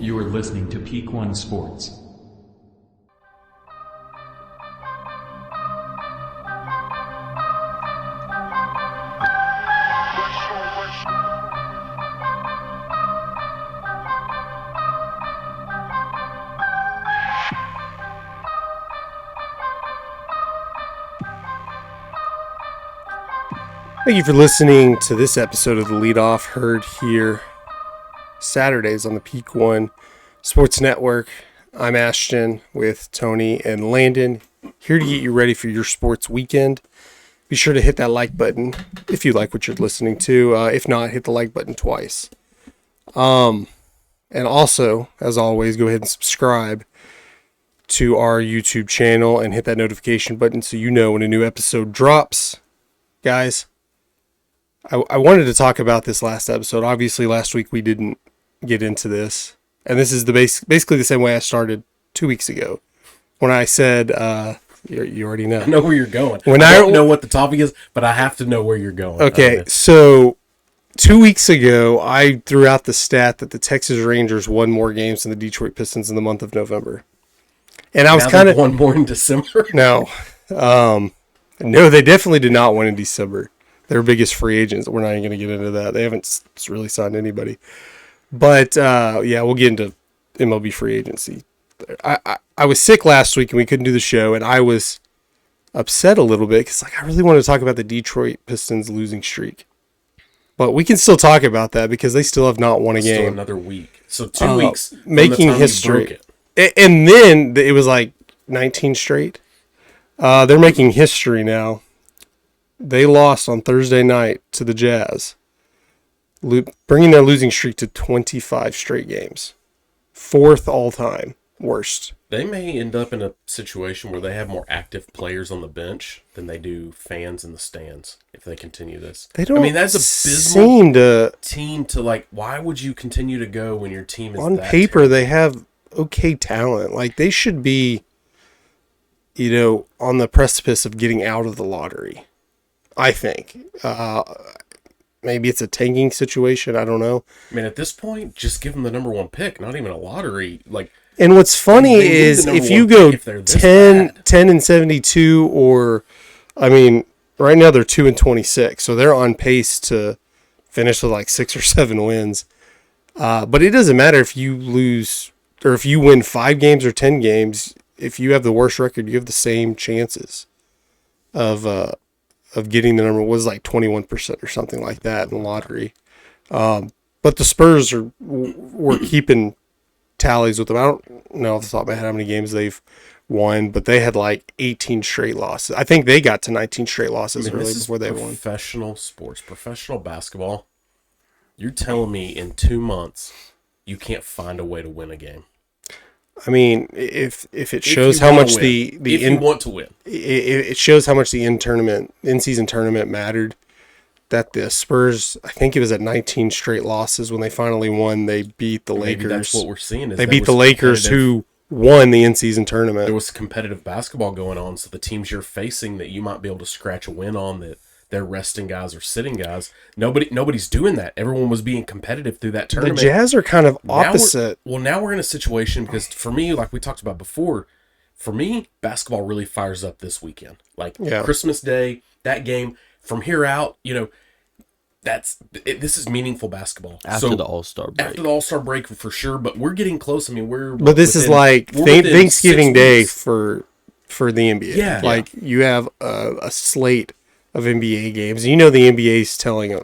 You are listening to Peak One Sports. Thank you for listening to this episode of the Leadoff, heard here Saturdays on the Peak One Sports Network. I'm Ashton with Tony and Landen, here to get you ready for your sports weekend. Be sure to hit that like button if you like what you're listening to. If not, hit the like button twice. And also, as always, go ahead and subscribe to our YouTube channel and hit that notification button so you know when a new episode drops. Guys, I wanted to talk about this last episode. Obviously, last week we didn't get into this. And this is basically the same way I started 2 weeks ago. When I said, you already know. I know where you're going. I don't know what the topic is, but I have to know where you're going. Okay, so 2 weeks ago, I threw out the stat that the Texas Rangers won more games than the Detroit Pistons in the month of November. And I was kind of... one more in December? No. No, they definitely did not win in December. Their biggest free agents. We're not even going to get into that. They haven't really signed anybody. But, yeah, we'll get into MLB free agency. I was sick last week and we couldn't do the show, and I was upset a little bit because I really wanted to talk about the Detroit Pistons losing streak. But we can still talk about that because they still have not won a game. Still another week. So 2 weeks making history. And then it was like 19 straight. They're making history now. They lost on Thursday night to the Jazz, bringing their losing streak to 25 straight games. Fourth all-time worst. They may end up in a situation where they have more active players on the bench than they do fans in the stands if they continue this. They don't. I mean, that's abysmal team to like. Why would you continue to go when your team is on that paper? terrible? They have okay talent. Like they should be, on the precipice of getting out of the lottery. I think. Maybe it's a tanking situation. I don't know. I mean, at this point, just give them the number one pick, not even a lottery. And what's funny is if you go 10-72 or, right now they're 2-26. So they're on pace to finish with like 6 or 7 wins. But it doesn't matter if you lose or if you win 5 games or 10 games. If you have the worst record, you have the same chances of getting the number. Was like 21% or something like that in the lottery. But the Spurs were keeping tallies with them. I don't know off the top of my head how many games they've won, but they had like 18 straight losses. I think they got to 19 straight losses early before they won. Professional sports, professional basketball. You're telling me in 2 months you can't find a way to win a game? I mean, if it shows how much you want to win, it shows how much the in-season tournament mattered. That the Spurs, I think it was at 19 straight losses when they finally won. They beat the Lakers. Maybe that's what we're seeing. They beat the Lakers, who won the in-season tournament. There was competitive basketball going on, so the teams you're facing that you might be able to scratch a win on, that they're resting guys or sitting guys. Nobody's doing that. Everyone was being competitive through that tournament. The Jazz are kind of opposite. Now we're in a situation because for me, like we talked about before, for me, basketball really fires up this weekend. Christmas Day, that game. From here out, this is meanful basketball. After the All-Star break. After the All-Star break, for sure. But we're getting close. I mean, But this is like Thanksgiving Day for the NBA. Yeah. You have a slate of NBA games. The NBA's telling it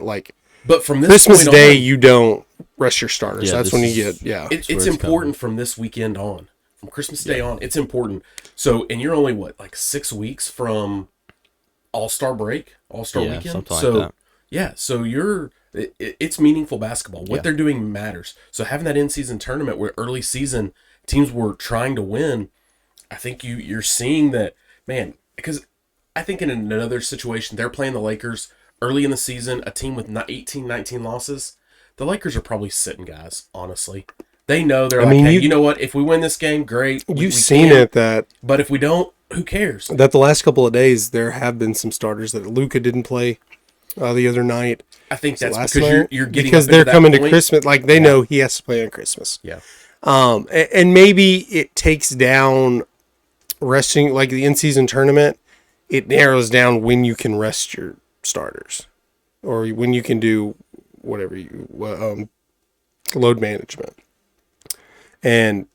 but from this Christmas point Day, on, you don't rest your starters. Yeah, that's when you get It's important from this weekend on. From Christmas Day on, it's important. So, and you're only 6 weeks from All-Star break, All-Star weekend. Something like that. Yeah, so it's meaningful basketball. What they're doing matters. So having that in-season tournament where early season teams were trying to win, I think you're seeing that, man, because I think in another situation, they're playing the Lakers early in the season, a team with 18, 19 losses. The Lakers are probably sitting guys, honestly. They know you know what? If we win this game, great. You've seen it that. But if we don't, who cares? That the last couple of days, there have been some starters that Luka didn't play the other night. I think that's because you're getting because they're coming to Christmas. They know he has to play on Christmas. Yeah. And maybe it takes down resting, like the in-season tournament, it narrows down when you can rest your starters or when you can do whatever load management. And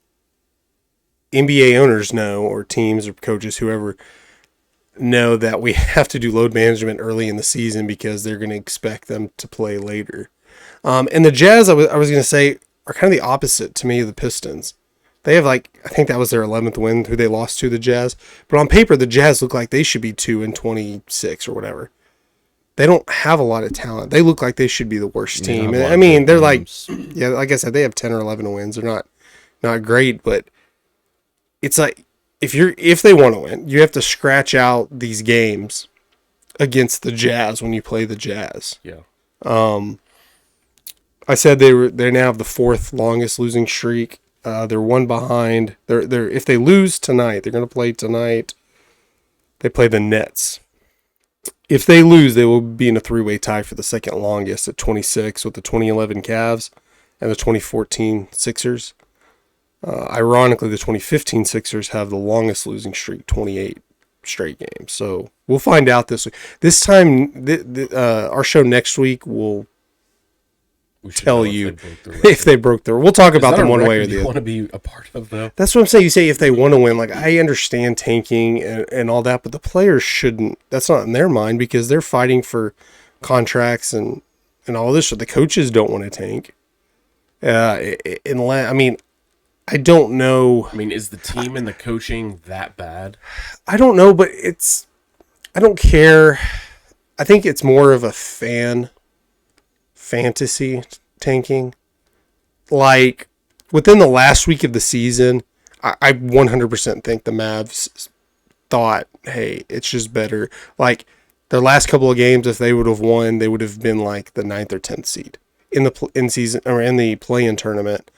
NBA owners know, or teams or coaches, whoever, know that we have to do load management early in the season because they're going to expect them to play later. And the Jazz, I was going to say, are kind of the opposite to me of the Pistons. They have I think that was their 11th win who they lost to, the Jazz. But on paper, the Jazz look like they should be 2-26 or whatever. They don't have a lot of talent. They look like they should be the worst team. I mean, they're like I said, they have 10 or 11 wins. They're not great, but it's like if they want to win, you have to scratch out these games against the Jazz when you play the Jazz. Yeah. I said they now have the fourth longest losing streak. They're one behind. They're if they lose tonight, they're going to play tonight. They play the Nets. If they lose, they will be in a three-way tie for the second longest at 26 with the 2011 Cavs and the 2014 Sixers. Ironically, the 2015 Sixers have the longest losing streak, 28 straight games. So we'll find out this week. This time, our show next week will tell you if they broke the. We'll talk about them one way or the other. Want to be a part of though? That's what I'm saying. You say if they want to win, like I understand tanking and all that, but the players shouldn't. That's not in their mind because they're fighting for contracts and all this. So the coaches don't want to tank. I mean, I don't know. I mean, is the team and the coaching that bad? I don't know, but I don't care. I think it's more of a fantasy tanking. Like within the last week of the season, I 100% think the Mavs thought, hey, it's just better. Like their last couple of games, if they would have won, they would have been like the 9th or 10th seed in the in-season or in the play-in tournament,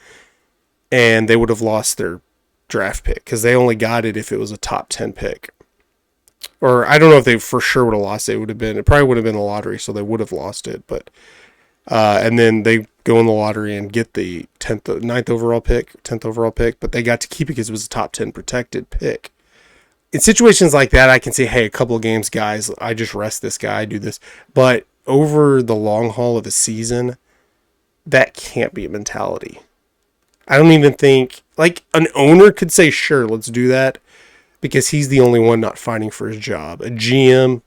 and they would have lost their draft pick because they only got it if it was a top 10 pick. Or I don't know if they for sure would have lost it. It probably would have been the lottery, so they would have lost it. But and then they go in the lottery and get the 10th overall pick, but they got to keep it because it was a top 10 protected pick. In situations like that, I can say, hey, a couple of games, guys, I just rest this guy, I do this. But over the long haul of a season, that can't be a mentality. I don't even think, like, an owner could say, sure, let's do that, because he's the only one not fighting for his job. A GM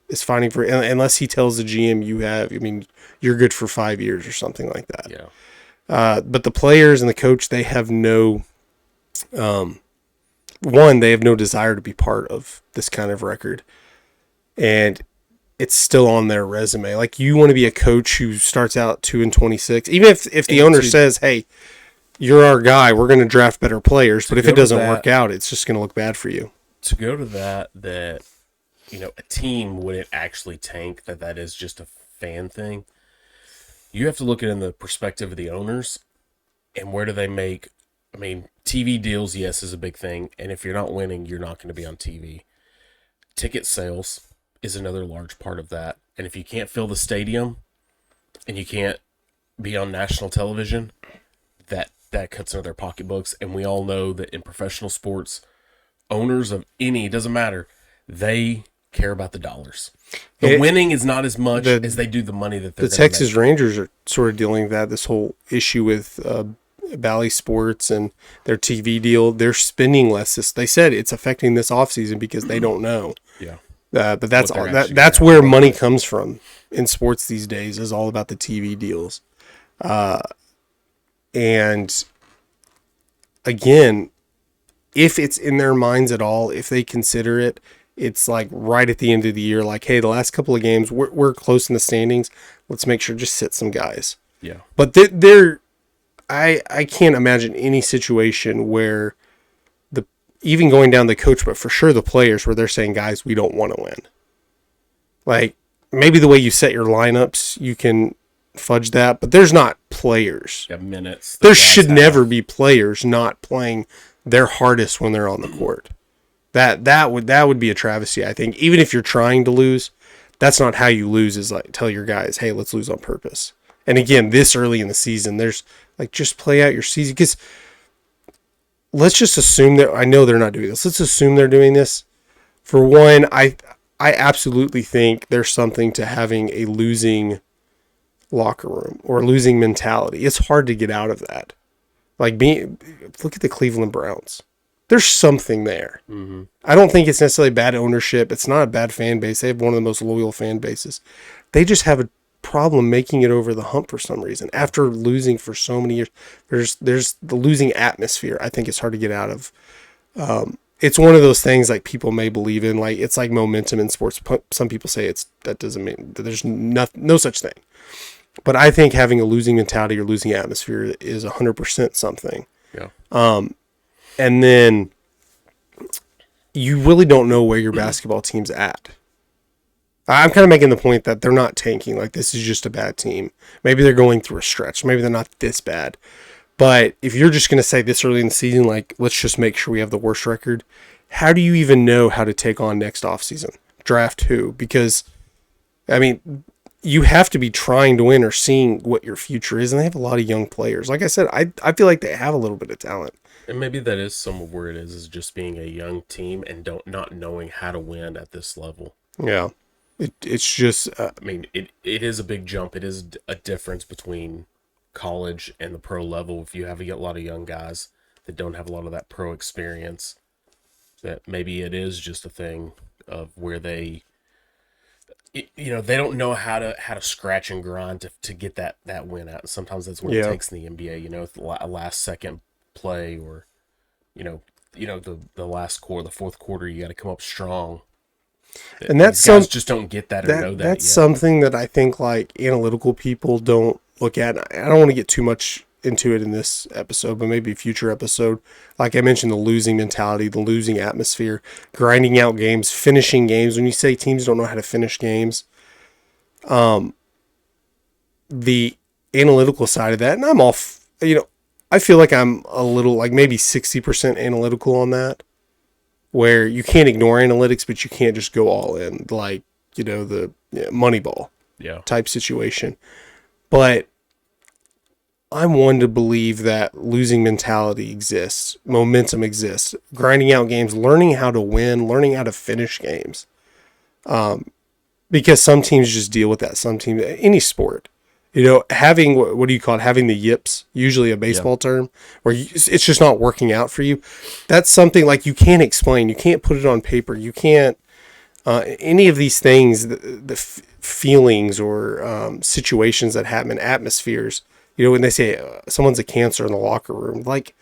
is fighting for, unless he tells the GM you're good for 5 years or something like that. Yeah. But the players and the coach, they have no, they have no desire to be part of this kind of record. And it's still on their resume. Like, you want to be a coach who starts out 2-26, even if the owner says, hey, you're our guy, we're going to draft better players, but if it doesn't work out, it's just going to look bad for you. To go to that a team wouldn't actually tank, that is just a fan thing. You have to look at it in the perspective of the owners and where do they make. I mean, TV deals, yes, is a big thing, and if you're not winning, you're not going to be on TV. Ticket sales is another large part of that, and if you can't fill the stadium and you can't be on national television, that cuts into their pocketbooks. And we all know that in professional sports, owners of it doesn't matter, they care about the dollars. Winning is not as much as they do the money that they're. The Texas Rangers are sort of dealing with that. This whole issue with Bally Sports and their TV deal. They're spending less. They said it's affecting this offseason because they don't know. Yeah. But that's where money comes from in sports these days. Is all about the TV deals. And again, if it's in their minds at all, if they consider it, it's like right at the end of the year, like, hey, the last couple of games, we're close in the standings. Let's make sure just sit some guys. Yeah. But I can't imagine any situation where even going down the coach, but for sure the players where they're saying, guys, we don't want to win. Like, maybe the way you set your lineups, you can fudge that, but there's not players. Yeah, minutes. There should never be players not playing their hardest when they're on the court. That would be a travesty, I think. Even if you're trying to lose, that's not how you lose, is like tell your guys, hey, let's lose on purpose. And again, this early in the season, there's like, just play out your season, because let's just assume that, I know they're not doing this. Let's assume they're doing this. For one, I absolutely think there's something to having a losing locker room or losing mentality. It's hard to get out of that. Like, look at the Cleveland Browns. There's something there. Mm-hmm. I don't think it's necessarily bad ownership. It's not a bad fan base. They have one of the most loyal fan bases. They just have a problem making it over the hump for some reason. After losing for so many years, there's the losing atmosphere. I think it's hard to get out of. It's one of those things like people may believe in. Like, it's like momentum in sports. Some people say that doesn't mean that there's no such thing. But I think having a losing mentality or losing atmosphere is 100% something. Yeah. And then you really don't know where your basketball team's at. I'm kind of making the point that they're not tanking. Like, this is just a bad team. Maybe they're going through a stretch. Maybe they're not this bad. But if you're just going to say this early in the season, like, let's just make sure we have the worst record, how do you even know how to take on next offseason? Draft who? Because, I mean, you have to be trying to win or seeing what your future is. And they have a lot of young players. Like I said, I feel like they have a little bit of talent. And maybe that is some of where it is just being a young team and not knowing how to win at this level. Yeah. It's just... I mean, it is a big jump. It is a difference between college and the pro level. If you have a lot of young guys that don't have a lot of that pro experience, that maybe it is just a thing of where they... they don't know how to scratch and grind to get that win out. And sometimes that's what it takes in the NBA, a last second play or, the last quarter, the fourth quarter, you got to come up strong. And that's guys just don't get that or know that. That's something that I think like analytical people don't look at. I don't want to get too much into it in this episode, but maybe a future episode. Like I mentioned, the losing mentality, the losing atmosphere, grinding out games, finishing games. When you say teams don't know how to finish games, the analytical side of that, and I'm all, I feel like I'm a little, like maybe 60% analytical on that, where you can't ignore analytics, but you can't just go all in, like, the Moneyball type situation. But I'm one to believe that losing mentality exists, momentum exists, grinding out games, learning how to win, learning how to finish games. Because some teams just deal with that. Some teams, any sport, having, what do you call it? Having the yips, usually a baseball term, where it's just not working out for you. That's something like you can't explain. You can't put it on paper. You can't, any of these things, the feelings or situations that happen, atmospheres, when they say someone's a cancer in the locker room, like,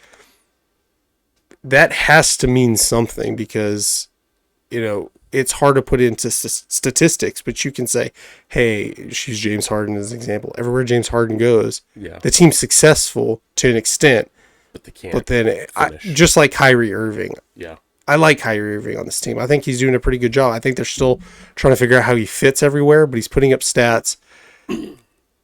that has to mean something because, it's hard to put into statistics, but you can say, hey, she's James Harden as an example. Everywhere James Harden goes, the team's successful to an extent. But they can't. But then, just like Kyrie Irving. Yeah. I like Kyrie Irving on this team. I think he's doing a pretty good job. I think they're still trying to figure out how he fits everywhere, but he's putting up stats.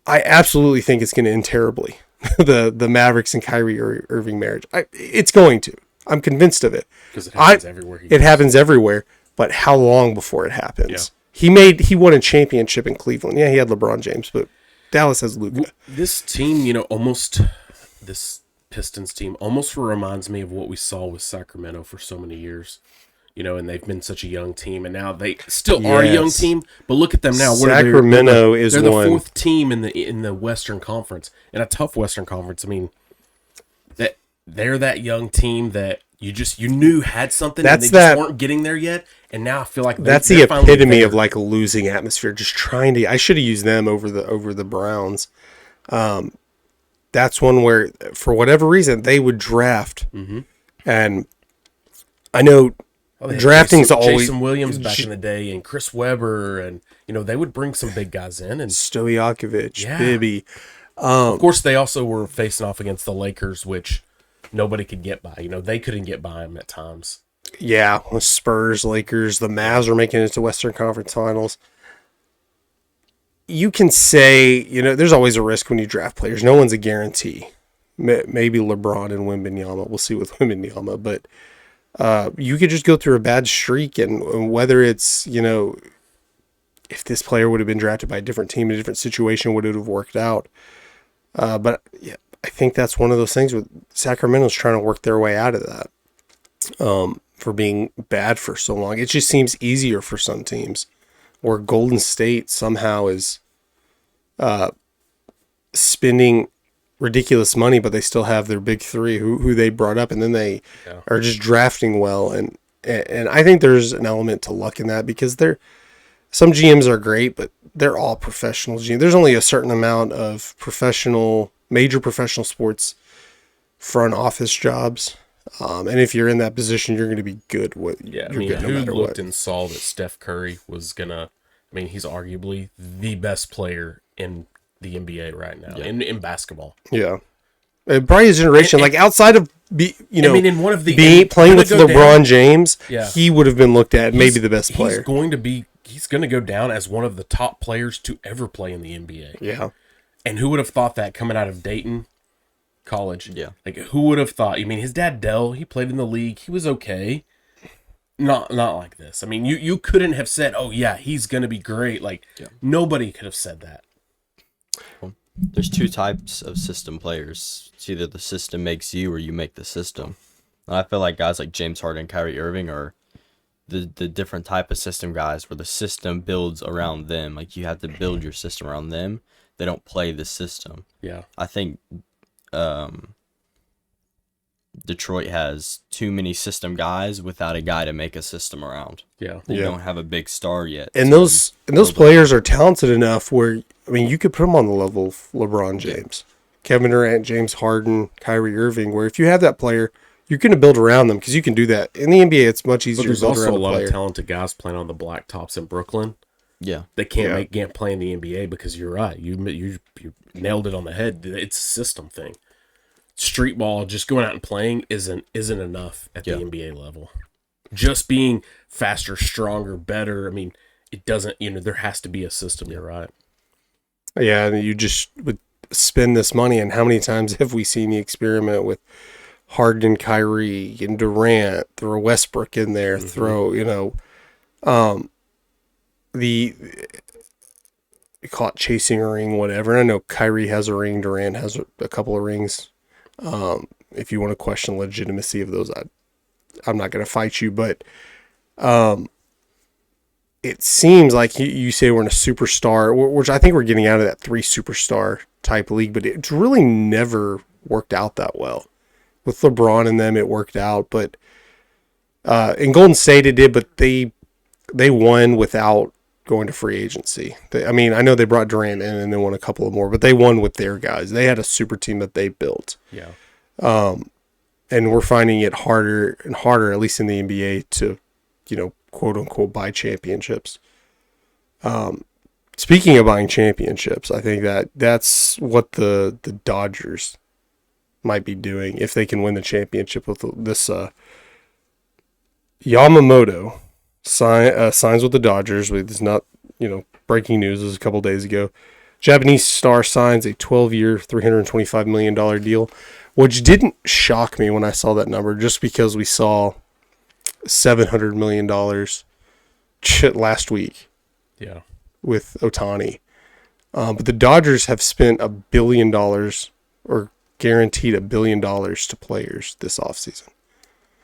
I absolutely think it's going to end terribly. the Mavericks and Kyrie Irving marriage. It's going to. I'm convinced of it. Because it happens everywhere. It happens everywhere. But how long before it happens? Yeah. He won a championship in Cleveland. Yeah, he had LeBron James, but Dallas has Luka. This team, this Pistons team almost reminds me of what we saw with Sacramento for so many years. And they've been such a young team, and now they still are a young team. But look at them now. Sacramento is they're the fourth team in the Western Conference, in a tough Western Conference. I mean, that they're that young team that you knew had something, and they just weren't getting there yet. And now I feel like that's the epitome of like a losing atmosphere. Just trying to. I should have used them over the Browns. That's one where, for whatever reason, they would draft, and I know. Drafting's always Jason Williams back in the day, and Chris Webber, and they would bring some big guys in, and Stojakovic, Bibby. Of course, they also were facing off against the Lakers, which nobody could get by. They couldn't get by them at times. Yeah, with Spurs, Lakers, the Mavs are making it to Western Conference Finals. You can say, there's always a risk when you draft players. No one's a guarantee. Maybe LeBron and Wembanyama. We'll see with Wembanyama, but. You could just go through a bad streak, and whether it's, if this player would have been drafted by a different team in a different situation, would it have worked out? But yeah, I think that's one of those things with Sacramento's trying to work their way out of that for being bad for so long. It just seems easier for some teams, where Golden State somehow is spending ridiculous money, but they still have their big three who they brought up, and then they are just drafting well. And I think there's an element to luck in that, because some GMs are great, but they're all professional GMs. There's only a certain amount of major professional sports front office jobs. And if you're in that position, you're going to be good. Who looked and saw that Steph Curry was he's arguably the best player in the NBA right now, in basketball. Yeah. Probably his generation, outside of in one of the playing with LeBron James, he would have been looked at maybe the best player. He's going to go down as one of the top players to ever play in the NBA. Yeah. And who would have thought that coming out of Dayton College? Yeah. Who would have thought? His dad Dell, he played in the league. He was okay. Not like this. You couldn't have said, "Oh yeah, he's going to be great." Nobody could have said that. Well, there's two types of system players. It's either the system makes you or you make the system. And I feel like guys like James Harden, Kyrie Irving are the different type of system guys, where the system builds around them. You have to build your system around them. They don't play the system. Yeah. I think Detroit has too many system guys without a guy to make a system around. Yeah. You don't have a big star yet. And those players are talented enough where, you could put them on the level of LeBron James, Kevin Durant, James Harden, Kyrie Irving, where if you have that player, you're going to build around them, because you can do that. In the NBA, it's much easier to build around a player. There's also a lot of talented guys playing on the blacktops in Brooklyn. Yeah. They can't play in the NBA, because you're right. You nailed it on the head. It's a system thing. Street ball, just going out and playing isn't enough at the NBA level. Just being faster, stronger, better. It doesn't, there has to be a system. You're right. Yeah, and you just would spend this money, and how many times have we seen the experiment with Harden, Kyrie, and Durant, throw Westbrook in there, throw, you call it chasing a ring, whatever. And I know Kyrie has a ring, Durant has a couple of rings. If you want to question legitimacy of those, I'm not going to fight you, but it seems like you say we're in a superstar, which I think we're getting out of that 3 superstar type league, but it's really never worked out that well. With LeBron and them, it worked out, but in Golden State it did, but they won without going to free agency. I know they brought Durant in and they won a couple of more, but they won with their guys. They had a super team that they built. Yeah. And we're finding it harder and harder, at least in the NBA, to, quote unquote, buy championships. Speaking of buying championships, I think that's what the Dodgers might be doing if they can win the championship with this Yamamoto signs with the Dodgers. It's not, breaking news. It was a couple days ago. Japanese star signs a 12-year, $325 million deal, which didn't shock me when I saw that number, just because we saw $700 million last week. Yeah. With Ohtani. But the Dodgers have spent $1 billion, or guaranteed $1 billion to players this offseason.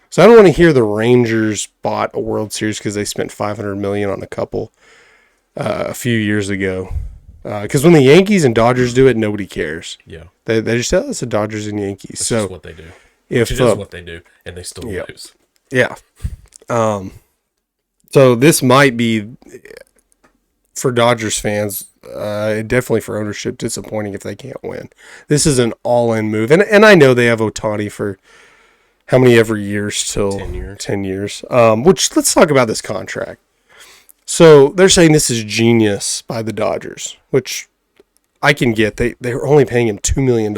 So I don't want to hear the Rangers bought a World Series because they spent $500 million on a couple a few years ago. Because when the Yankees and Dodgers do it, nobody cares. Yeah, they just tell us the Dodgers and Yankees. That's so just what they do. It is what they do, and they still lose. Yeah. So this might be, for Dodgers fans, definitely for ownership, disappointing if they can't win. This is an all-in move, and I know they have Ohtani for how many ever years till 10 years. Which, let's talk about this contract. So they're saying this is genius by the Dodgers, which I can get. They're only paying him $2 million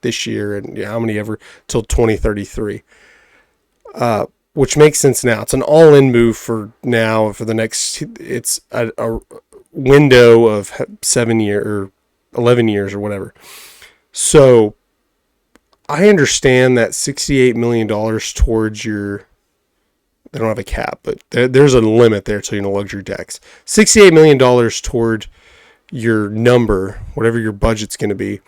this year, and how many ever till 2033. Which makes sense now. It's an all-in move for now, for the next. It's a window of 7 years or 11 years or whatever. So I understand that $68 million towards your. They don't have a cap, but there's a limit there to luxury tax. $68 million toward your number, whatever your budget's going to be,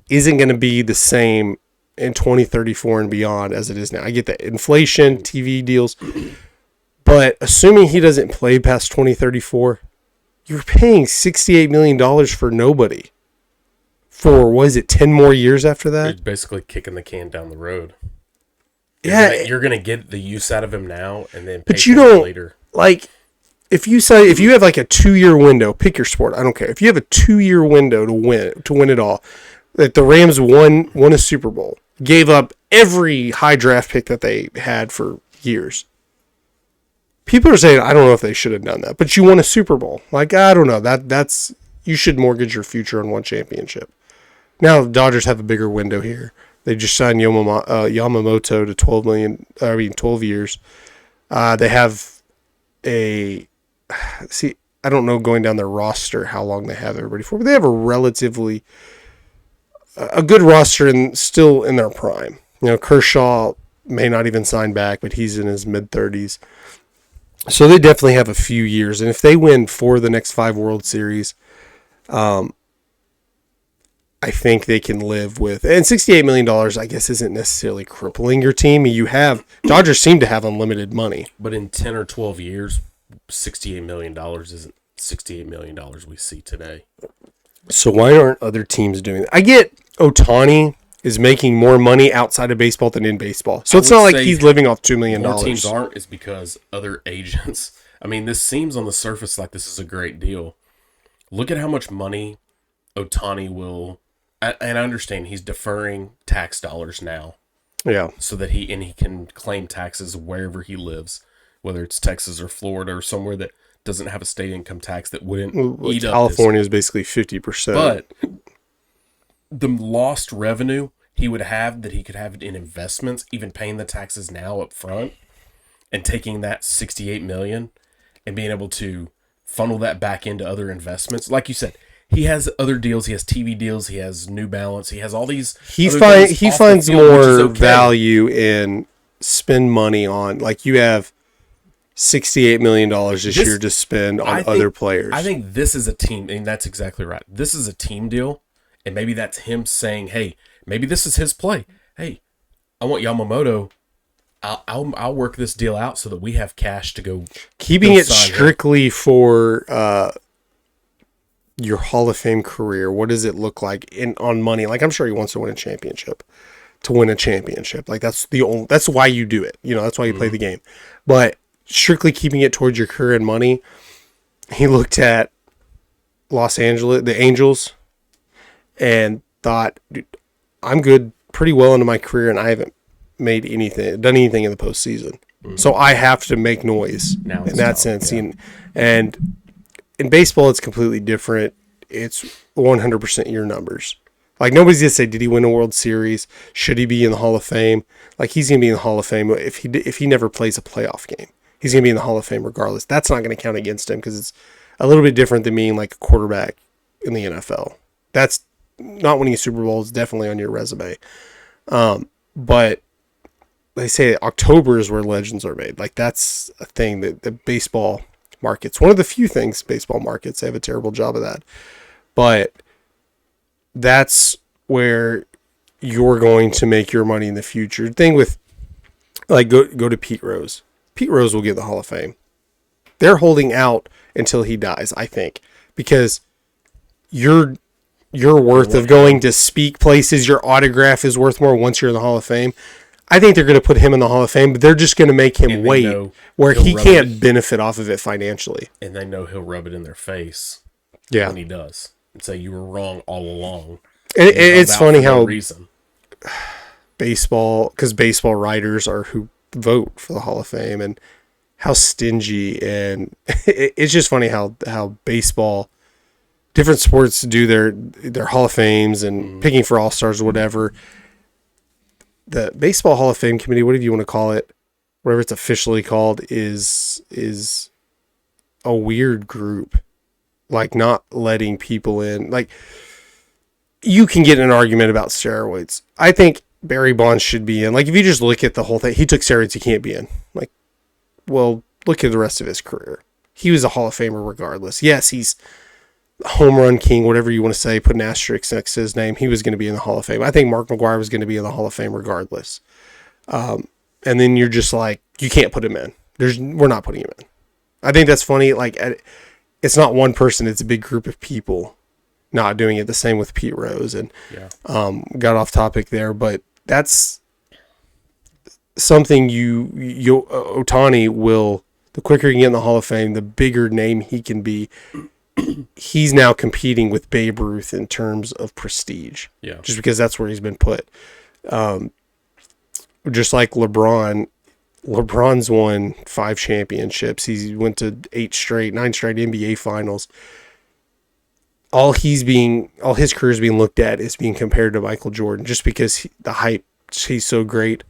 isn't going to be the same in 2034 and beyond as it is now. I get that inflation, TV deals, but assuming he doesn't play past 2034, you're paying $68 million for nobody. For, was it 10 more years after that? You're basically kicking the can down the road. You're gonna get the use out of him now, and then pay but you for it don't later. like if you have like a 2-year window, pick your sport. I don't care. If you have a 2-year window to win it all, that the Rams won a Super Bowl, gave up every high draft pick that they had for years. People are saying, I don't know if they should have done that, but you won a Super Bowl. Like, I don't know. That's you should mortgage your future on one championship. Now the Dodgers have a bigger window here. They just signed Yamamoto to 12 years. They have I don't know going down their roster how long they have everybody for, but they have a good roster and still in their prime. You know, Kershaw may not even sign back, but he's in his mid-30s. So they definitely have a few years. And if they win 4 of the next 5 World Series, I think they can live with. And $68 million, I guess, isn't necessarily crippling your team. Dodgers seem to have unlimited money. But in 10 or 12 years, $68 million isn't $68 million we see today. So why aren't other teams doing that? I get Ohtani is making more money outside of baseball than in baseball. So it's not like he's living off $2 million. More teams aren't is because other agents. I mean, this seems on the surface like this is a great deal. Look at how much money Ohtani will, and I understand he's deferring tax dollars now. Yeah. So that he can claim taxes wherever he lives, whether it's Texas or Florida or somewhere that doesn't have a state income tax that wouldn't eat up. California is basically 50%. But the lost revenue he would have that he could have in investments, even paying the taxes now up front and taking that $68 million and being able to funnel that back into other investments. Like you said, he has other deals. He has TV deals. He has New Balance. He has all these. He finds more value in spend money on, like you have $68 million this year to spend on other players. I think this is a team, and that's exactly right. This is a team deal, and maybe that's him saying, hey, maybe this is his play. Hey, I want Yamamoto. I'll work this deal out so that we have cash to go. Keeping it strictly for your Hall of Fame career, what does it look like on money? Like, I'm sure he wants to win a championship. Like, that's why you do it. You know, that's why you play the game. But strictly keeping it towards your career and money, he looked at Los Angeles, the Angels, and thought, dude, I'm good pretty well into my career, and I haven't done anything in the postseason. So I have to make noise in that sense. Yeah. And in baseball, it's completely different. It's 100% your numbers. Like, nobody's going to say, did he win a World Series? Should he be in the Hall of Fame? Like, he's going to be in the Hall of Fame if he never plays a playoff game. He's going to be in the Hall of Fame regardless. That's not going to count against him because it's a little bit different than being like a quarterback in the NFL. That's not winning a Super Bowl is definitely on your resume. But they say October is where legends are made. Like, that's a thing that the baseball markets, one of the few things baseball markets, they have a terrible job of that. But that's where you're going to make your money in the future. The thing with, like, go to Pete Rose. Pete Rose will get the Hall of Fame. They're holding out until he dies, I think, because your worth of going to speak places, your autograph is worth more once you're in the Hall of Fame. I think they're going to put him in the Hall of Fame, but they're just going to make him wait where he can't benefit off of it financially. And they know he'll rub it in their face when he does and say, you were wrong all along. It's funny how baseball writers are who vote for the Hall of Fame, and how stingy, and it's just funny how baseball, different sports do their Hall of Fames and picking for all-stars or whatever. The Baseball Hall of Fame committee, whatever you want to call it, whatever it's officially called, is a weird group. Like, not letting people in. Like, you can get in an argument about steroids. I think Barry Bonds should be in. Like, if you just look at the whole thing, he took steroids, he can't be in. Like, well, look at the rest of his career. He was a Hall of Famer regardless. Yes, he's home run king, whatever you want to say, put an asterisk next to his name, he was going to be in the Hall of Fame. I think Mark McGwire was going to be in the Hall of Fame regardless. And then you're just like, you can't put him in. We're not putting him in. I think that's funny. Like, it's not one person; it's a big group of people not doing it. The same with Pete Rose, and got off topic there, but that's something Ohtani will. The quicker he can get in the Hall of Fame, the bigger name he can be. He's now competing with Babe Ruth in terms of prestige. Yeah. Just because that's where he's been put. Just like LeBron's won 5 championships. He went to 9 straight NBA finals. All his career is being looked at is being compared to Michael Jordan just because the hype, he's so great.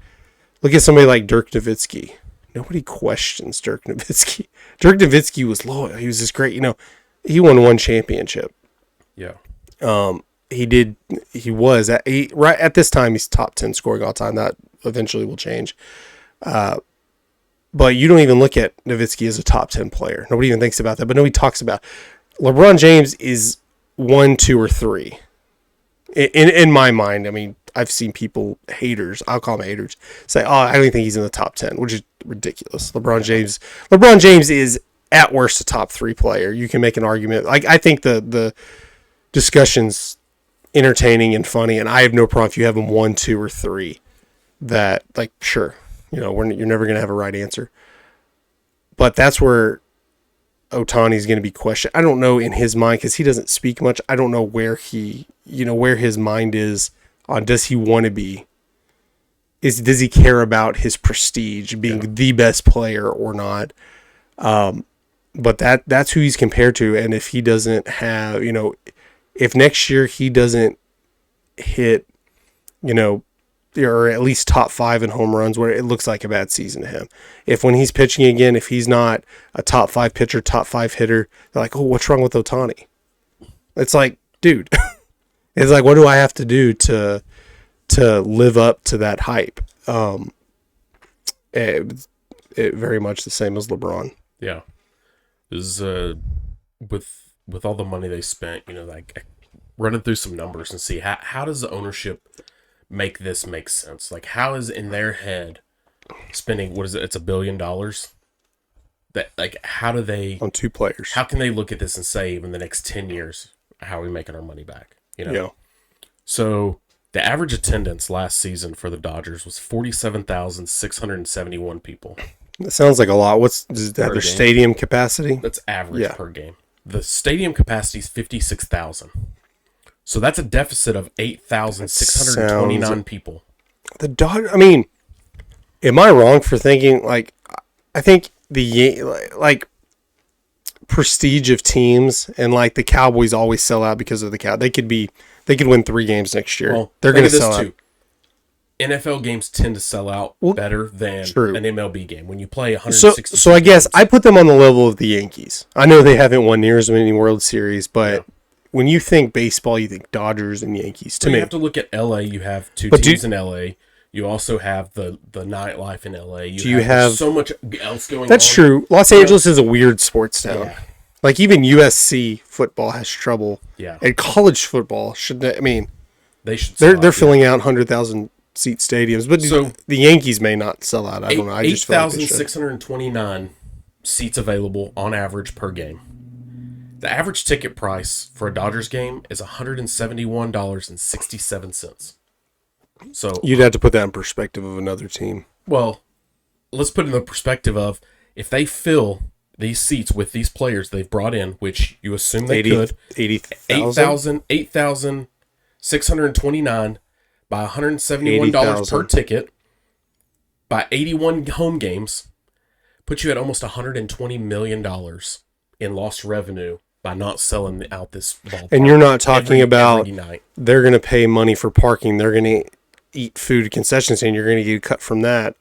Look at somebody like Dirk Nowitzki. Nobody questions Dirk Nowitzki. Dirk Nowitzki was loyal. He was just great. He won 1 championship. Yeah. He was right at this time. He's top 10 scoring all time. That eventually will change. But you don't even look at Nowitzki as a top 10 player. Nobody even thinks about that. But nobody talks about LeBron James is 1, 2, or 3. In my mind, I mean, I've seen people, haters, I'll call them haters, say, I don't think he's in the top 10, which is ridiculous. LeBron James is at worst a top 3 player. You can make an argument. Like, I think the discussion's entertaining and funny, and I have no problem if you have him 1, 2, or 3. That, like, sure, you're never going to have a right answer. But that's where Ohtani's going to be questioned. I don't know in his mind, because he doesn't speak much. I don't know where where his mind is on, does he want to be? Does he care about his prestige, being the best player or not? But that's who he's compared to. And if he doesn't have, if next year he doesn't hit, or at least top 5 in home runs, where it looks like a bad season to him. If when he's pitching again, if he's not a top 5 pitcher, top 5 hitter, they're like, oh, what's wrong with Ohtani? It's like, dude, it's like, what do I have to do to live up to that hype? It very much the same as LeBron. Yeah. Is with all the money they spent, like running through some numbers and see how does the ownership make this make sense? Like, how is in their head spending, what is it? It's $1 billion. That, like, how do they on 2 players? How can they look at this and say, in the next 10 years, how are we making our money back? Yeah. So the average attendance last season for the Dodgers was 47,671 people. That sounds like a lot. Does that have their stadium capacity? That's average per game. The stadium capacity is 56,000. So that's a deficit of 8,629 people. The Dodgers, I mean, am I wrong for thinking, like, I think the prestige of teams and, like, the Cowboys always sell out because of the Cow. They could win 3 games next year. Well, they're going to sell out. NFL games tend to sell out better than an MLB game. When you play 160. So I guess I put them on the level of the Yankees. I know they haven't won near as many World Series, but when you think baseball, you think Dodgers and Yankees. To me, you have to look at LA. You have 2 teams in LA. You also have the nightlife in LA. You have so much else going on. That's true. Los Angeles is a weird sports town. Yeah. Like, even USC football has trouble. Yeah. And college football they should. They're filling out 100,000 seat stadiums, but the Yankees may not sell out. I don't know. I just 8,629 seats available on average per game. The average ticket price for a Dodgers game is $171.67. So you'd have to put that in perspective of another team. Well, let's put it in the perspective of, if they fill these seats with these players they've brought in, which you assume they could, 8,629 by $171 per ticket, by 81 home games, puts you at almost $120 million in lost revenue by not selling out this ballpark. And you're not talking about they're going to pay money for parking. They're going to eat food at concession stand. You're going to get a cut from that.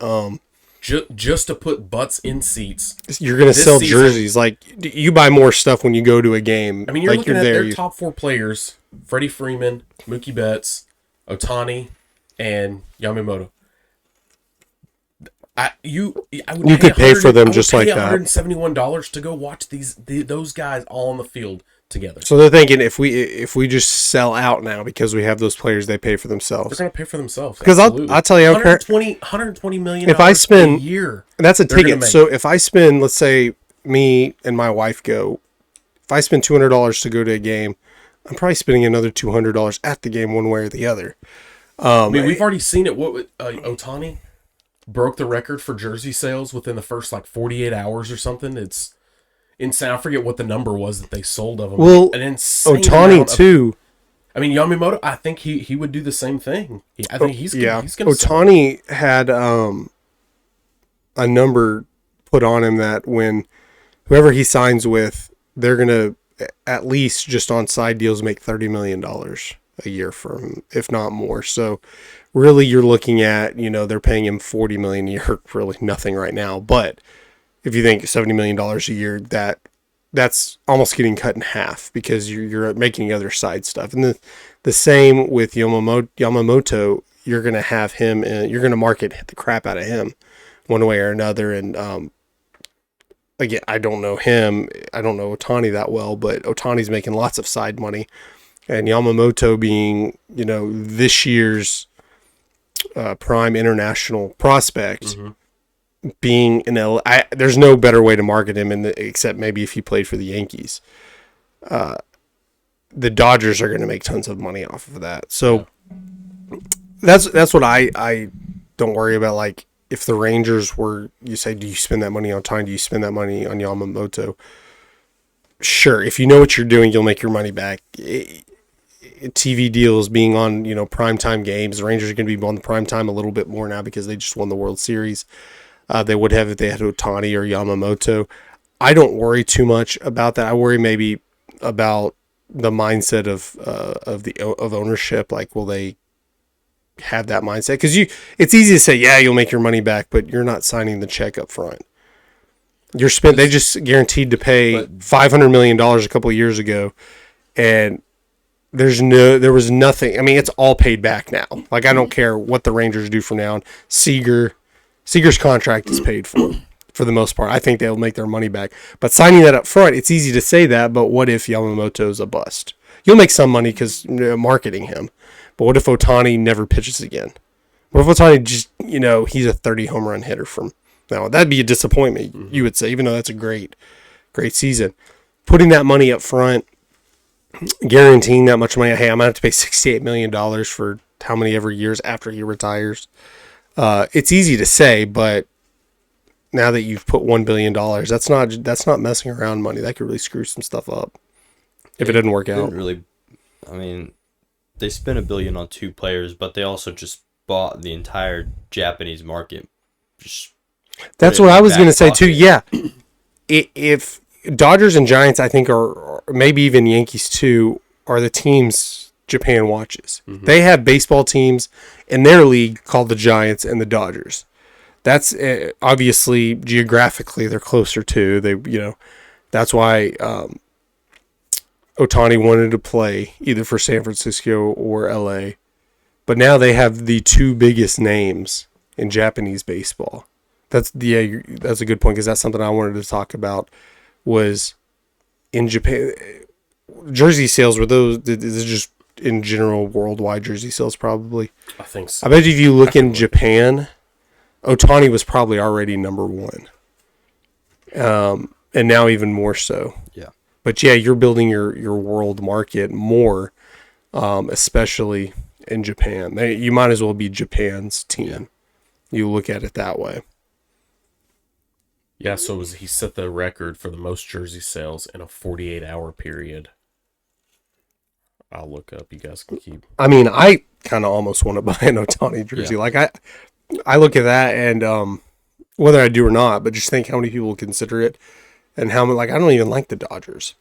Just to put butts in seats. You're going to sell jerseys. Like, you buy more stuff when you go to a game. I mean, you're looking at their top 4 players: Freddie Freeman, Mookie Betts, Ohtani, and Yamamoto. You could pay for them just like that. $171 to go watch those guys all on the field together. So they're thinking if we just sell out now because we have those players, they pay for themselves. They're going to pay for themselves. Because I'll tell you, I don't care. $120 million if I spend a year. That's a ticket. So if I spend, let's say me and my wife go, if I spend $200 to go to a game, I'm probably spending another $200 at the game one way or the other. I mean, we've already seen it. What Ohtani broke the record for jersey sales within the first 48 hours or something. It's insane. I forget what the number was that they sold of him. Well, an insane Ohtani too. I mean, Yamamoto. I think he would do the same thing. I think he's gonna Ohtani had a number put on him that when whoever he signs with, they're gonna at least just on side deals make $30 million a year for him, if not more. So really you're looking at, they're paying him $40 million a year, really nothing right now. But if you think $70 million a year, that's almost getting cut in half because you're making other side stuff. And the same with Yamamoto, you're going to have him and you're going to market the crap out of him one way or another. And again, I don't know him. I don't know Ohtani that well, but Ohtani's making lots of side money. And Yamamoto being, this year's prime international prospect, being in LA, there's no better way to market him except maybe if he played for the Yankees. The Dodgers are going to make tons of money off of that. So that's what I don't worry about. Like if the Rangers were, you say, do you spend that money on time? Do you spend that money on Yamamoto? Sure. If you know what you're doing, you'll make your money back. TV deals being on, primetime games. The Rangers are going to be on the primetime a little bit more now because they just won the World Series. They would have if they had Ohtani or Yamamoto. I don't worry too much about that. I worry maybe about the mindset of ownership. Like, will they have that mindset? Because it's easy to say, yeah, you'll make your money back, but you're not signing the check up front. They just guaranteed to pay $500 million a couple of years ago, and there was nothing. I mean, it's all paid back now. Like, I don't care what the Rangers do from now on. Seager's contract is paid for the most part. I think they'll make their money back. But signing that up front, it's easy to say that, but what if Yamamoto's a bust? You'll make some money because marketing him. But what if Ohtani never pitches again? What if Ohtani just, he's a 30 home run hitter from now? That'd be a disappointment, you would say, even though that's a great season. Putting that money up front, guaranteeing that much money, hey, I'm going to have to pay $68 million for how many ever years after he retires. It's easy to say, but now that you've put $1 billion, that's not messing around money. That could really screw some stuff up if it doesn't work out. They spent $1 billion on 2 players, but they also just bought the entire Japanese market. That's what I was going to say too. Yeah, if Dodgers and Giants, I think, or maybe even Yankees too, are the teams Japan watches. Mm-hmm. They have baseball teams in their league called the Giants and the Dodgers. That's obviously geographically they're closer to. That's why Ohtani wanted to play either for San Francisco or LA. But now they have the 2 biggest names in Japanese baseball. That's a good point because that's something I wanted to talk about. Was in Japan, jersey sales were those? This is just in general worldwide jersey sales probably. I think so. I bet if you look in Japan, Ohtani was probably already number 1, and now even more so. Yeah. But yeah, you're building your world market more, especially in Japan. You might as well be Japan's team. Yeah. You look at it that way. Yeah, so he set the record for the most jersey sales in a 48-hour period. I'll look up. You guys can keep. I mean, I kind of almost want to buy an Ohtani jersey. Yeah. Like I look at that and whether I do or not, but just think how many people consider it and how I don't even like the Dodgers.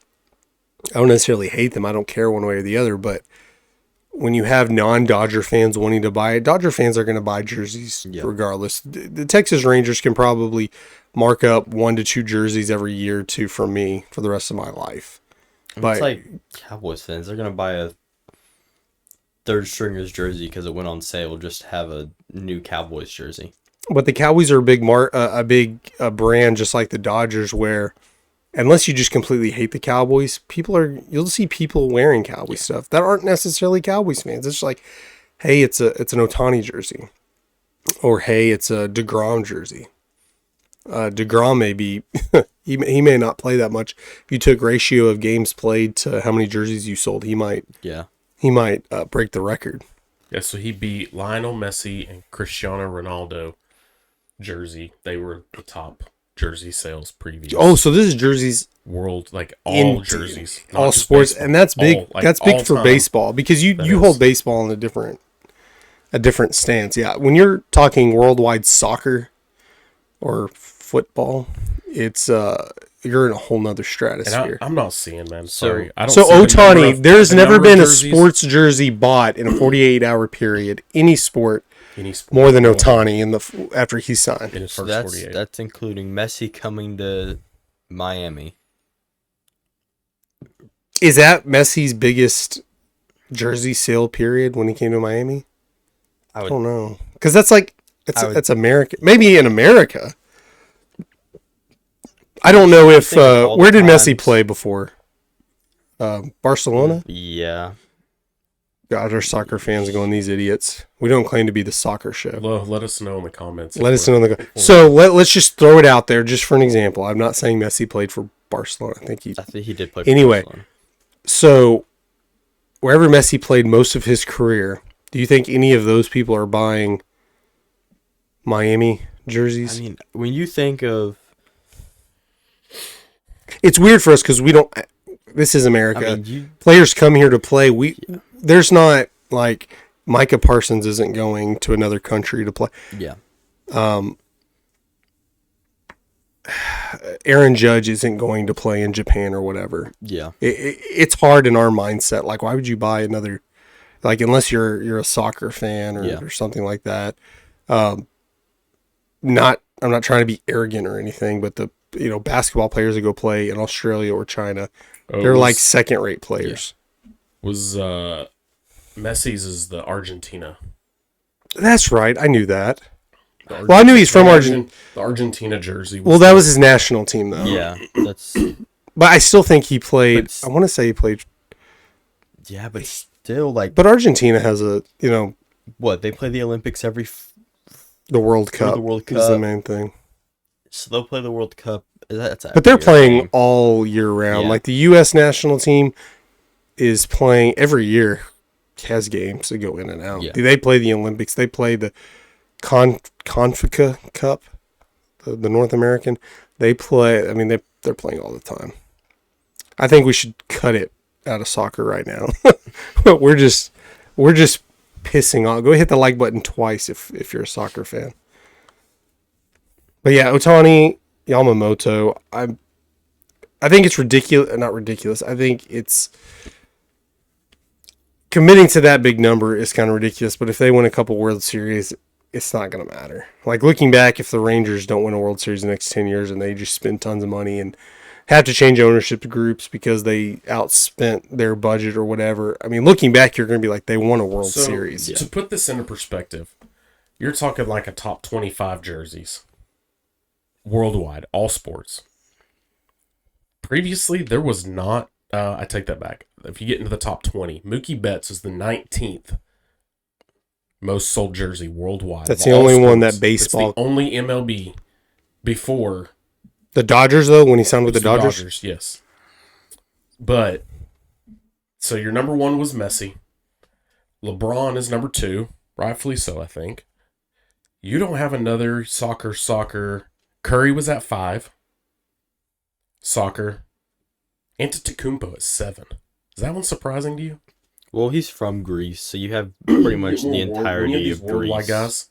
I don't necessarily hate them. I don't care one way or the other, but when you have non-Dodger fans wanting to buy it, Dodger fans are going to buy jerseys regardless. The Texas Rangers can probably mark up 1 to 2 jerseys every year or 2 from me for the rest of my life. But it's like Cowboys fans. They're going to buy a third stringer's jersey because it went on sale just to have a new Cowboys jersey. But the Cowboys are a big brand just like the Dodgers where unless you just completely hate the Cowboys, you'll see people wearing Cowboy stuff that aren't necessarily Cowboys fans. It's just like, hey, it's an Ohtani jersey, or hey, it's a DeGrom jersey. DeGrom may be he may not play that much. If you took ratio of games played to how many jerseys you sold, he might break the record. Yeah, so he beat Lionel Messi and Cristiano Ronaldo jersey. They were the top jersey sales previous. Oh, so this is jerseys world, like all jerseys, all sports, baseball. And that's big. That's big for baseball because you hold baseball in a different stance. Yeah, when you're talking worldwide soccer or football, it's you're in a whole nother stratosphere. And I'm not seeing, man. Sorry, I don't. So Ohtani, there's never been a sports jersey bought in a 48-hour period, any sport more than Ohtani after he signed. In his first 48. That's including Messi coming to Miami. Is that Messi's biggest jersey sale period when he came to Miami? I don't know, because that's like it's America. Maybe in America. I don't know if where did Messi play before? Barcelona? Yeah. God, our soccer fans are going, these idiots. We don't claim to be the soccer show. Let us know in the comments. Let us know in the So let's just throw it out there just for an example. I'm not saying Messi played for Barcelona. I think he did play for anyway. Barcelona. So wherever Messi played most of his career, do you think any of those people are buying Miami jerseys? I mean, when you think of... It's weird for us because we don't. This is America. I mean, players come here to play. There's not like Micah Parsons isn't going to another country to play. Yeah. Aaron Judge isn't going to play in Japan or whatever. Yeah. It's hard in our mindset. Like, why would you buy another? Like, unless you're a soccer fan or something like that. I'm not trying to be arrogant or anything, but basketball players that go play in Australia or China, they're like second-rate players. Yeah. Was Messi's is the Argentina? That's right. I knew that. Well, I knew he's from Argentina. The Argentina jersey. That was his national team, though. Yeah, that's. But I still think he played. I want to say he played. Yeah, but still, like. But Argentina has a What, they play the Olympics the World Cup. The World Cup is the main thing. So they'll play the World Cup. But they're playing all year round. Yeah. Like the U.S. national team is playing every year. Has games that go in and out. Yeah. They play the Olympics. They play the Confica Cup, the North American. They play. I mean, they're playing all the time. I think we should cut it out of soccer right now. we're just pissing off. Go hit the like button twice if you're a soccer fan. But yeah, Ohtani, Yamamoto, I think it's ridiculous. Not ridiculous. I think it's committing to that big number is kind of ridiculous. But if they win a couple World Series, it's not going to matter. Like looking back, if the Rangers don't win a World Series in the next 10 years and they just spend tons of money and have to change ownership groups because they outspent their budget or whatever. I mean, looking back, you're going to be like, they won a World Series. To put this into perspective, you're talking like a top 25 jerseys. Worldwide, all sports. Previously, there was not. I take that back. If you get into the top 20, Mookie Betts is the 19th most sold jersey worldwide. That's the only one that baseball. That's the only MLB before the Dodgers, though. When he signed with the Dodgers, yes. But so your number one was Messi. LeBron is number two, rightfully so, I think. You don't have another soccer. Curry was at 5. Soccer. Antetokounmpo at 7. Is that one surprising to you? Well, he's from Greece, so you have pretty much the entirety of Greece. Guys.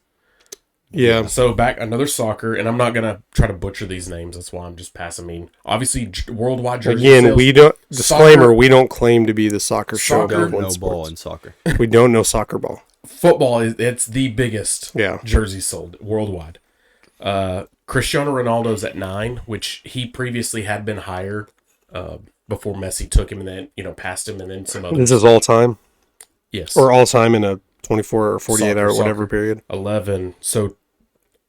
Yeah. So back another soccer, and I'm not gonna try to butcher these names. That's why I'm just passing. I mean, obviously worldwide jersey again, sales, we don't disclaimer. Soccer, we don't claim to be the soccer show. We don't know ball in soccer. We don't know soccer ball. Football it's the biggest jersey sold worldwide. Cristiano Ronaldo's at 9, which he previously had been higher before Messi took him and then passed him and then some others. This is all time? Yes. Or all time in a 24 or 48 hour whatever period? 11. So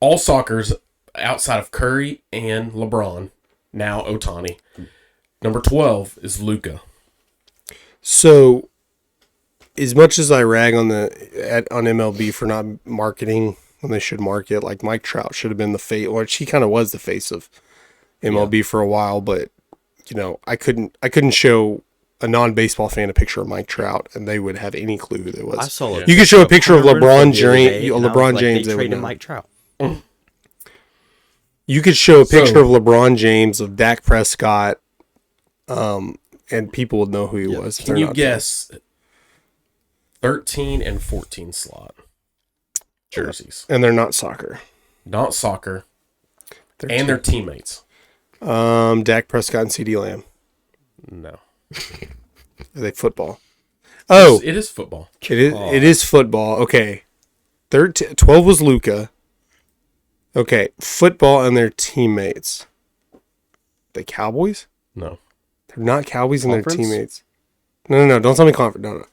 all soccer's outside of Curry and LeBron now Otani. Number 12 is Luka. So, as much as I rag on on MLB for not marketing when they should market, like Mike Trout should have been the face, or he kind of was the face of MLB for a while, but I couldn't show a non-baseball fan a picture of Mike Trout and they would have any clue who it was. I saw it. You could show a picture of LeBron James, They they would traded know. Mike Trout. You could show a picture of LeBron James, of Dak Prescott, and people would know who he was. Can you guess 13 and 14 slot jerseys? And they're not soccer. Not soccer. And their teammates. Dak Prescott and CeeDee Lamb. No. Are they football? Oh, It is football. it is football. Okay. 12 was Luka. Okay, football and their teammates. The Cowboys? No. They're not Cowboys and their Conference? teammates. No. Don't tell me conference. No.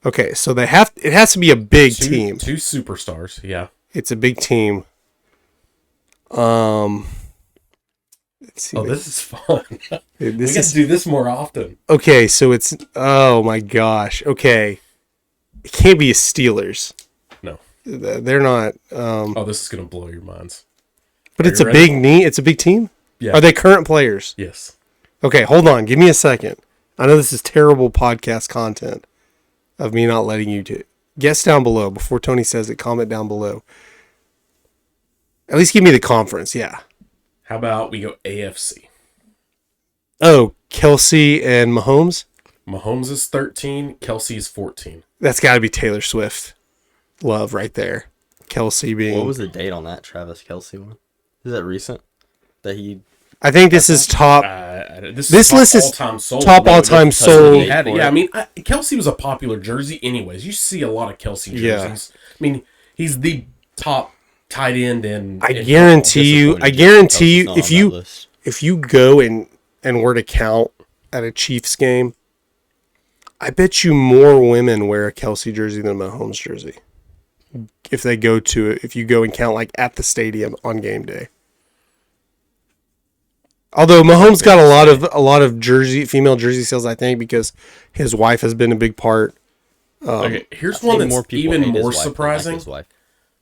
Okay, so it has to be a big team. Two superstars, yeah. It's a big team. Let's see. This is fun. We This got is to do this more often. okay. So it's my gosh. Okay, it can't be a Steelers. No. They're not. This is going to blow your minds. But Are it's you a ready? big knee. It's a big team. Yeah. Are they current players? Yes. Okay, hold on. Give me a second. I know this is terrible podcast content of me not letting you do. Guess down below before Tony says it. Comment down below. At least give me the conference. Yeah. How about we go AFC? Oh, Kelsey and Mahomes. Mahomes is 13. Kelsey is 14. That's got to be Taylor Swift. Love right there. Kelsey being. What was the date on that Travis Kelce one? Is that recent? That he I think this is top. This list is all-time sold. top No, all-time because sold. he had it. Yeah, I mean, Kelsey was a popular jersey anyways. You see a lot of Kelsey jerseys. Yeah. I mean, he's the top tight end in... I guarantee you. Kelsey's If not on that list. if you go and were to count at a Chiefs game, I bet you more women wear a Kelsey jersey than a Mahomes jersey. If they go to it, if you go and count like at the stadium on game day. Although Mahomes got a lot of female jersey sales, I think, because his wife has been a big part. Okay, here's one that's even hate his more wife than surprising. like his wife.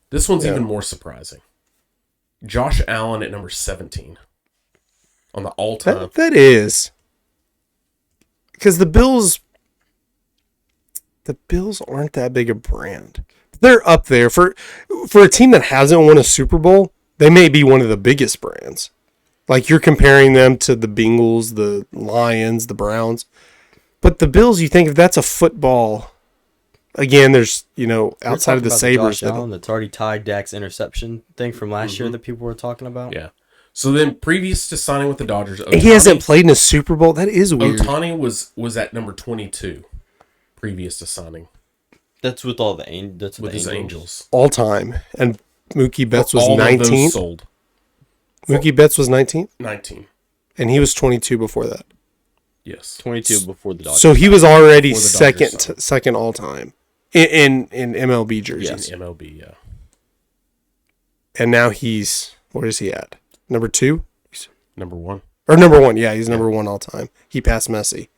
This one's even more surprising. Josh Allen at number 17 on the all-time. That is because the Bills aren't that big a brand. They're up there for a team that hasn't won a Super Bowl. They may be one of the biggest brands. Like you're comparing them to the Bengals, the Lions, the Browns. But the Bills, you think if that's a football, again, there's, outside of the Sabres. Josh Allen that's already tied Dak's interception thing from last year that people were talking about. Yeah. So then, previous to signing with the Dodgers, He hasn't played in a Super Bowl. That is weird. Otani was at number 22 previous to signing That's with all the that's with the his Angels. All time. And Mookie Betts was All of 19th. those sold. Mookie Betts was 19th. 19. And he was 22 before that. Yes. 22 before the Dodgers. So he was already Before the Dodgers second all time in MLB jerseys. Yes, MLB, yeah. And now where is he at? Number 2? Number 1. Or number 1, yeah, he's number 1 all time. He passed Messi.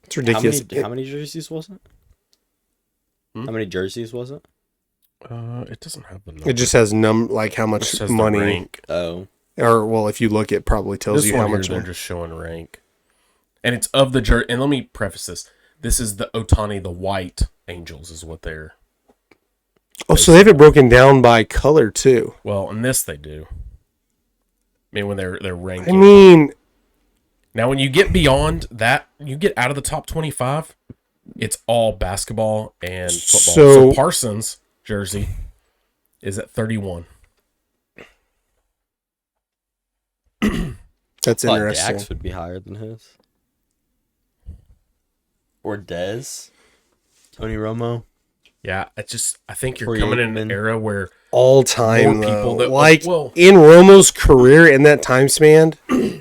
It's ridiculous. How many jerseys was it? How many jerseys was it? It doesn't have the number. It just has how much It says the money. rank. Oh. Or, well, if you look, it probably tells This you how one here, much. they're just showing rank. And it's of the jersey. And let me preface this. This is the Otani, the white Angels is what they're... Oh, so they have it broken down by color, too. Well, in this they do. I mean, when they're ranking. I mean... Now, when you get beyond that, you get out of the top 25, it's all basketball and football. So Parsons' jersey is at 31. That's I thought interesting. Dax would be higher than his. Or Dez. Tony Romo. Yeah, I think you're coming in an era where All time, more people though. that in Romo's career in that time span,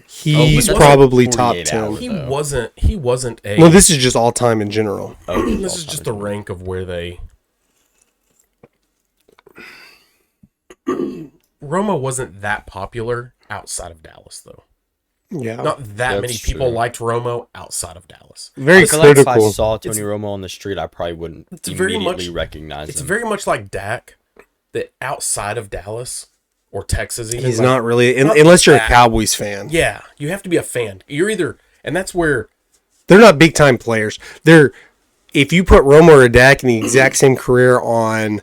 he's that's probably 48 top 10. hours. he wasn't a... No, this is just all time in general. this is just the rank of where they... Romo wasn't that popular outside of Dallas, though. Yeah. Not that many That's people true. liked Romo outside of Dallas. Very I feel like if I critical. saw Tony Romo on the street, I probably wouldn't very immediately much- recognize It's him. very much like Dak, that outside of Dallas or Texas, even He's like, not really, not unless you're a that. Cowboys fan. Yeah, you have to be a fan. You're either, and that's where They're not big time players. If you put Romo or Dak in the exact same career on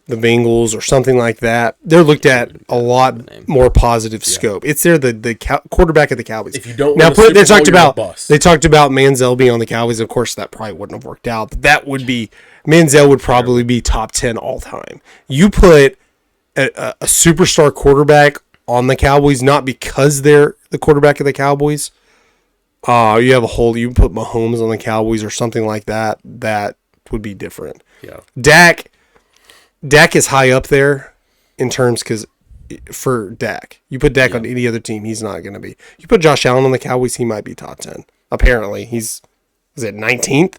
the Bengals or something like that, they're looked at a lot more positive scope. It's the quarterback of the Cowboys. if you don't Now win the Super they Bowl, talked you're a about bust. they talked about Manziel being on the Cowboys. Of course, that probably wouldn't have worked out. But that would be Manziel would probably be top 10 all time. You put a superstar quarterback on the Cowboys, not because they're the quarterback of the Cowboys. You can put Mahomes on the Cowboys or something like that. That would be different. Yeah. Dak is high up there in terms because for Dak, you put Dak on any other team, he's not going to be. You put Josh Allen on the Cowboys, he might be top 10. Apparently, is it 19th?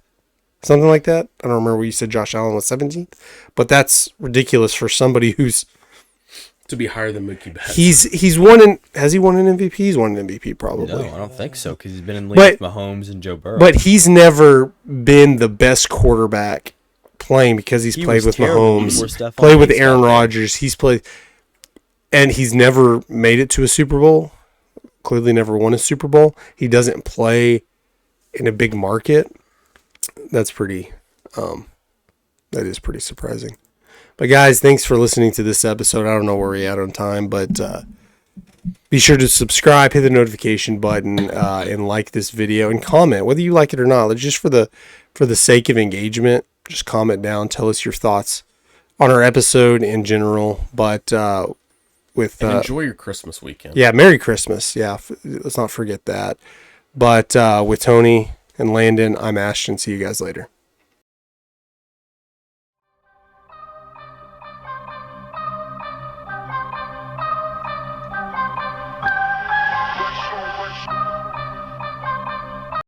Something like that. I don't remember where you said Josh Allen was 17th, but that's ridiculous for somebody who's To be higher than Mookie Betts. has he won an MVP? He's won an MVP probably. No, I don't think so, because he's been in league But- with Mahomes and Joe Burrow. But he's never been the best quarterback playing because he's He played was with terrible Mahomes, before Stephon played with Diggs got Aaron there. Rodgers. He's never made it to a Super Bowl. Clearly never won a Super Bowl. He doesn't play in a big market. That is pretty surprising. But guys, thanks for listening to this episode. I don't know where we're at on time, but be sure to subscribe, hit the notification button, and like this video and comment whether you like it or not. Just for the sake of engagement, just comment down, tell us your thoughts on our episode in general. But And enjoy your Christmas weekend. yeah, Merry Christmas. Yeah, let's not forget that. But with Tony and Landen, I'm Ashton. See you guys later.